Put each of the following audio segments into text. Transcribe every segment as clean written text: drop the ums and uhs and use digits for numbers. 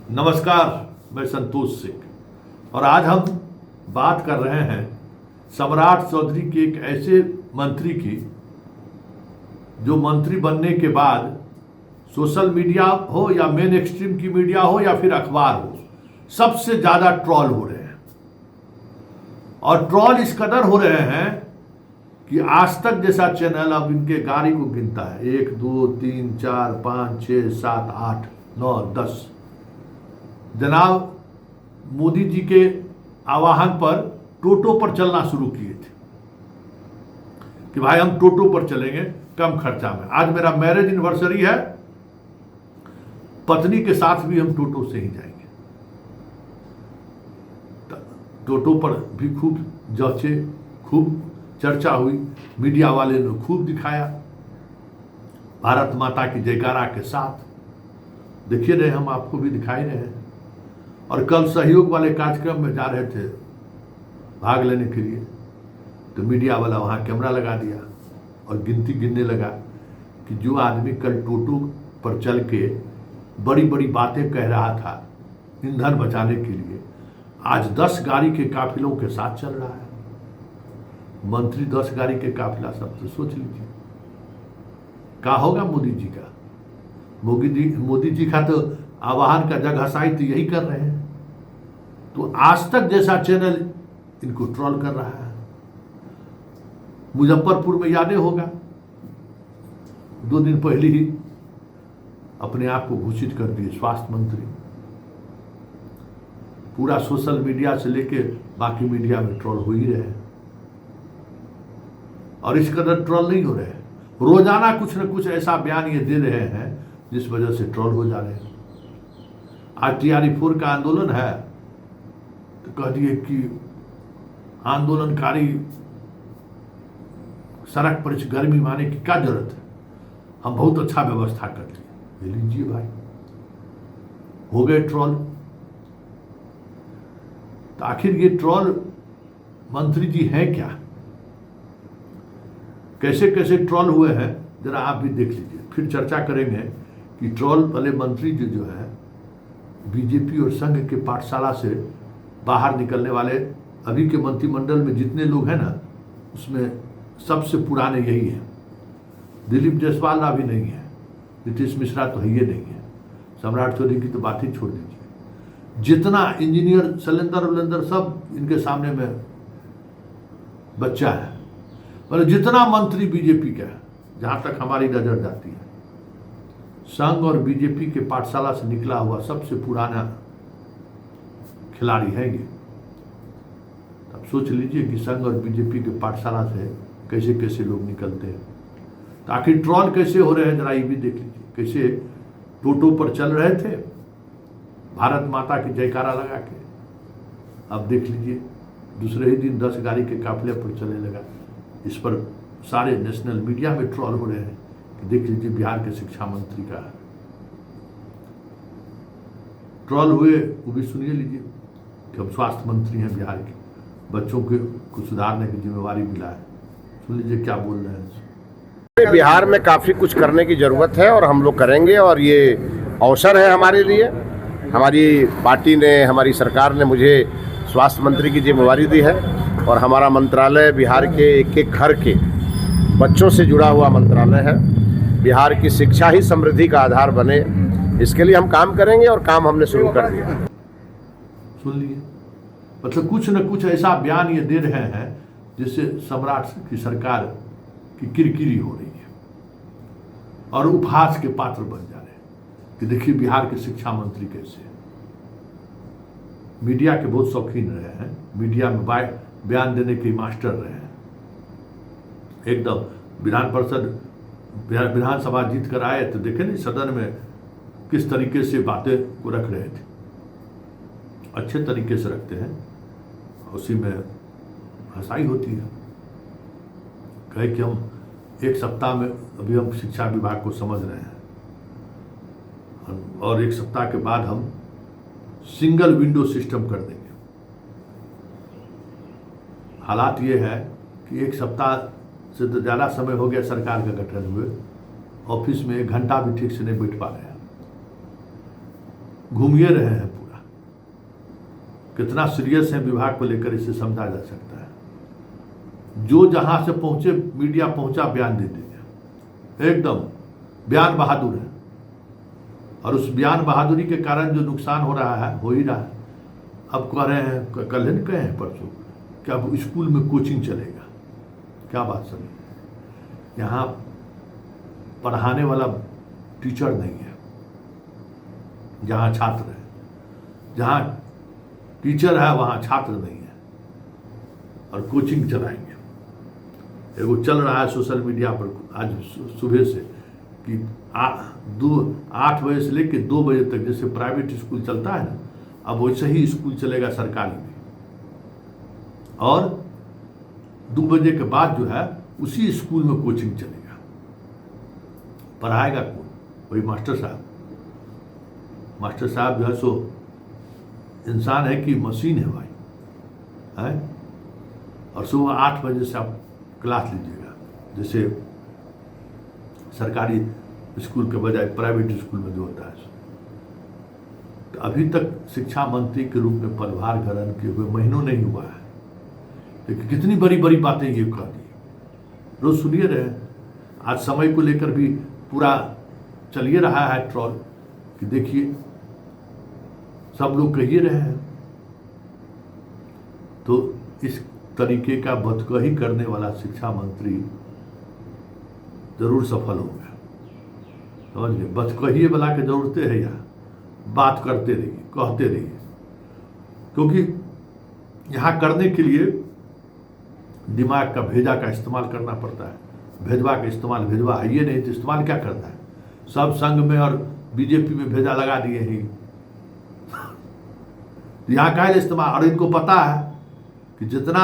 नमस्कार, मैं संतोष सिंह और आज हम बात कर रहे हैं सम्राट चौधरी के एक ऐसे मंत्री की जो मंत्री बनने के बाद सोशल मीडिया हो या मेन एक्सट्रीम की मीडिया हो या फिर अखबार हो, सबसे ज्यादा ट्रॉल हो रहे हैं। और ट्रॉल इस कदर हो रहे हैं कि आज तक जैसा चैनल अब इनके गाड़ी को गिनता है 1 2 3 4 5 6 7 8 9 10। जनाब मोदी जी के आह्वान पर टोटो पर चलना शुरू किए थे कि भाई हम टोटो पर चलेंगे कम खर्चा में। आज मेरा मैरिज एनिवर्सरी है, पत्नी के साथ भी हम टोटो से ही जाएंगे। टोटो पर भी खूब जचे, खूब चर्चा हुई, मीडिया वाले ने खूब दिखाया भारत माता की जयकारा के साथ। देखिए रहे, हम आपको भी दिखाई रहे हैं। और कल सहयोग वाले कार्यक्रम में जा रहे थे भाग लेने के लिए, तो मीडिया वाला वहाँ कैमरा लगा दिया और गिनती गिनने लगा कि जो आदमी कल टोटो पर चल के बड़ी बड़ी बातें कह रहा था ईंधन बचाने के लिए, आज 10 गाड़ी के काफिलों के साथ चल रहा है। मंत्री 10 गाड़ी के काफिला, सब तो सोच लीजिए क्या होगा मोदी जी का। मोदी जी का तो आह्वान का जगहसाई तो यही कर रहे हैं। तो आज तक जैसा चैनल इनको ट्रोल कर रहा है। मुजफ्फरपुर में यादें होगा, 2 दिन पहले ही अपने आप को घोषित कर दिए स्वास्थ्य मंत्री। पूरा सोशल मीडिया से लेके बाकी मीडिया में ट्रोल हो ही रहे हैं। और इस कदर ट्रोल नहीं हो रहे हैं, रोजाना कुछ न कुछ ऐसा बयान ये दे रहे हैं जिस वजह से ट्रोल हो जा रहे हैं। आज TRE4 का आंदोलन है तो कह दिए कि आंदोलनकारी सड़क पर इस गर्मी में आने की क्या जरूरत है, हम बहुत अच्छा व्यवस्था कर लिए। ले लीजिए भाई, हो गए ट्रोल। तो आखिर ये ट्रोल मंत्री जी हैं क्या, कैसे कैसे ट्रोल हुए हैं, जरा आप भी देख लीजिए। फिर चर्चा करेंगे कि ट्रोल वाले मंत्री जी जो है बीजेपी और संघ के पाठशाला से बाहर निकलने वाले अभी के मंत्रिमंडल में जितने लोग हैं ना, उसमें सबसे पुराने यही हैं। दिलीप जायसवाल अभी नहीं है, नीतीश मिश्रा तो है ही नहीं है, सम्राट चौधरी की तो बात ही छोड़ दीजिए। जितना इंजीनियर शैलेंद्र सब इनके सामने में बच्चा है। मतलब जितना मंत्री बीजेपी का है, जहां तक हमारी नजर जाती है, संघ और बीजेपी के पाठशाला से निकला हुआ सबसे पुराना खिलाड़ी है ये। अब सोच लीजिए कि संघ और बीजेपी के पाठशाला से कैसे कैसे लोग निकलते हैं। तो आखिर ट्रॉल कैसे हो रहे हैं, जरा ये भी देख लीजिए। कैसे टोटो पर चल रहे थे भारत माता की जयकारा लगा के, अब देख लीजिए दूसरे ही दिन 10 गाड़ी के काफिले पर चलने लगा। इस पर सारे नेशनल मीडिया में ट्रॉल हो रहे हैं कि देख लीजिए बिहार के शिक्षा मंत्री का ट्रॉल हुए, वो भी सुनिए लीजिए कि हम स्वास्थ्य मंत्री हैं बिहार के, बच्चों को सुधारने की जिम्मेवारी मिला है। सुन लीजिए क्या बोल रहे हैं। बिहार में काफ़ी कुछ करने की ज़रूरत है और हम लोग करेंगे, और ये अवसर है हमारे लिए। हमारी पार्टी ने, हमारी सरकार ने मुझे स्वास्थ्य मंत्री की जिम्मेवारी दी है और हमारा मंत्रालय बिहार के एक एक घर के बच्चों से जुड़ा हुआ मंत्रालय है। बिहार की शिक्षा ही समृद्धि का आधार बने, इसके लिए हम काम करेंगे और काम हमने शुरू कर दिया। सुन लिए, मतलब कुछ न कुछ ऐसा बयान ये दे रहे हैं जिससे सम्राट की सरकार की किरकिरी हो रही है और उपहास के पात्र बन जा रहे हैं कि देखिए बिहार के शिक्षा मंत्री कैसे हैं। मीडिया के बहुत शौकीन रहे हैं, मीडिया में बयान देने के मास्टर रहे हैं। एकदम विधानसभा जीत कर आए तो देखे नहीं सदन में किस तरीके से बातें को रख रहे थे, अच्छे तरीके से रखते हैं, उसी में हंसाई होती है। कहे कि हम 1 सप्ताह में, अभी हम शिक्षा विभाग को समझ रहे हैं और 1 सप्ताह के बाद हम सिंगल विंडो सिस्टम कर देंगे। हालात ये है कि 1 सप्ताह से तो ज़्यादा समय हो गया सरकार का गठन हुए, ऑफिस में 1 घंटा भी ठीक से नहीं बैठ पा रहे हैं। घूमिए रहे हैं पूरा। कितना सीरियस है विभाग को लेकर इसे समझा जा सकता है। जो जहां से पहुंचे मीडिया पहुंचा बयान दे दीजिए, एकदम बयान बहादुर है। और उस बयान बहादुरी के कारण जो नुकसान हो रहा है हो ही रहा है। अब कह रहे हैं, कल नहीं कहे हैं परसों, कि अब स्कूल में कोचिंग चलेगा। क्या बात समझ, यहाँ पढ़ाने वाला टीचर नहीं है जहाँ छात्र है, जहाँ टीचर है वहाँ छात्र नहीं है, और कोचिंग चलाएंगे। एगो चल रहा है सोशल मीडिया पर आज सुबह से कि 8 बजे से लेकर 2 बजे तक जैसे प्राइवेट स्कूल चलता है ना, अब वैसे ही स्कूल चलेगा सरकारी में। और 2 बजे के बाद जो है उसी स्कूल में कोचिंग चलेगा। पढ़ाएगा कौन? वही मास्टर साहब। मास्टर साहब जो है सो इंसान है कि मशीन है भाई, है। और सुबह 8 बजे से आप क्लास लीजिएगा, जैसे सरकारी स्कूल के बजाय प्राइवेट स्कूल में जो होता है। तो अभी तक शिक्षा मंत्री के रूप में पदभार ग्रहण किए हुए महीनों नहीं हुआ है, लेकिन कितनी बड़ी बड़ी बातें ये कह दी। रोज सुनिए रहे, आज समय को लेकर भी पूरा चलिए रहा है ट्रॉल कि देखिए सब लोग कहिए रहे हैं। तो इस तरीके का बदकही करने वाला शिक्षा मंत्री जरूर सफल होगा। समझ गए? बदकही वाला के जरूरत है यार, बात करते रहिए, कहते रहिए, क्योंकि यहाँ करने के लिए दिमाग का भेजा का इस्तेमाल करना पड़ता है। भेजवा का इस्तेमाल, भेजवा है ये नहीं तो इस्तेमाल क्या करता है? सब संघ में और बीजेपी में भेजा लगा दिए ही। यहाँ का इस्तेमाल, और इनको पता है कि जितना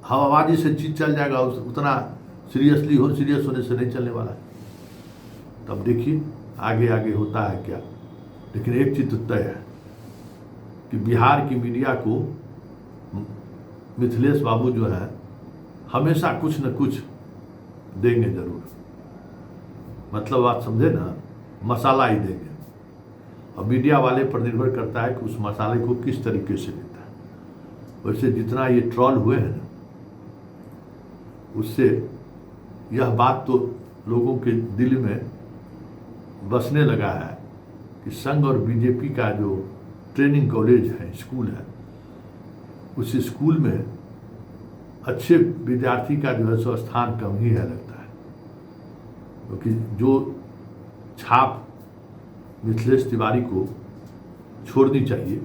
हवाबाजी से चीज चल जाएगा उतना सीरियस होने से नहीं चलने वाला है। तब देखिए आगे आगे होता है क्या। लेकिन एक चीज तो तय है कि बिहार की मीडिया को मिथिलेश बाबू जो है हमेशा कुछ न कुछ देंगे जरूर। मतलब आप समझे ना, मसाला ही देंगे। और मीडिया वाले पर निर्भर करता है कि उस मसाले को किस तरीके से लेता है। वैसे जितना ये ट्रॉल हुए हैं ना, उससे यह बात तो लोगों के दिल में बसने लगा है कि संघ और बीजेपी का जो ट्रेनिंग कॉलेज है, स्कूल है, उस स्कूल में अच्छे विद्यार्थी का जो है सो स्थान कम ही है लगता है। क्योंकि जो छाप मिथिलेश तिवारी को छोड़नी चाहिए,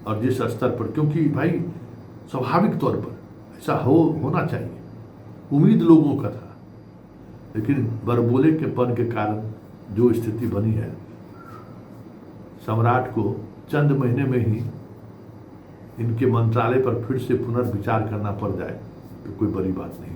और जिस स्तर पर, क्योंकि भाई स्वाभाविक तौर पर ऐसा होना चाहिए, उम्मीद लोगों का था। लेकिन बरबोले के पन के कारण जो स्थिति बनी है, सम्राट को चंद महीने में ही इनके मंत्रालय पर फिर से पुनर्विचार करना पड़ जाए तो कोई बड़ी बात नहीं।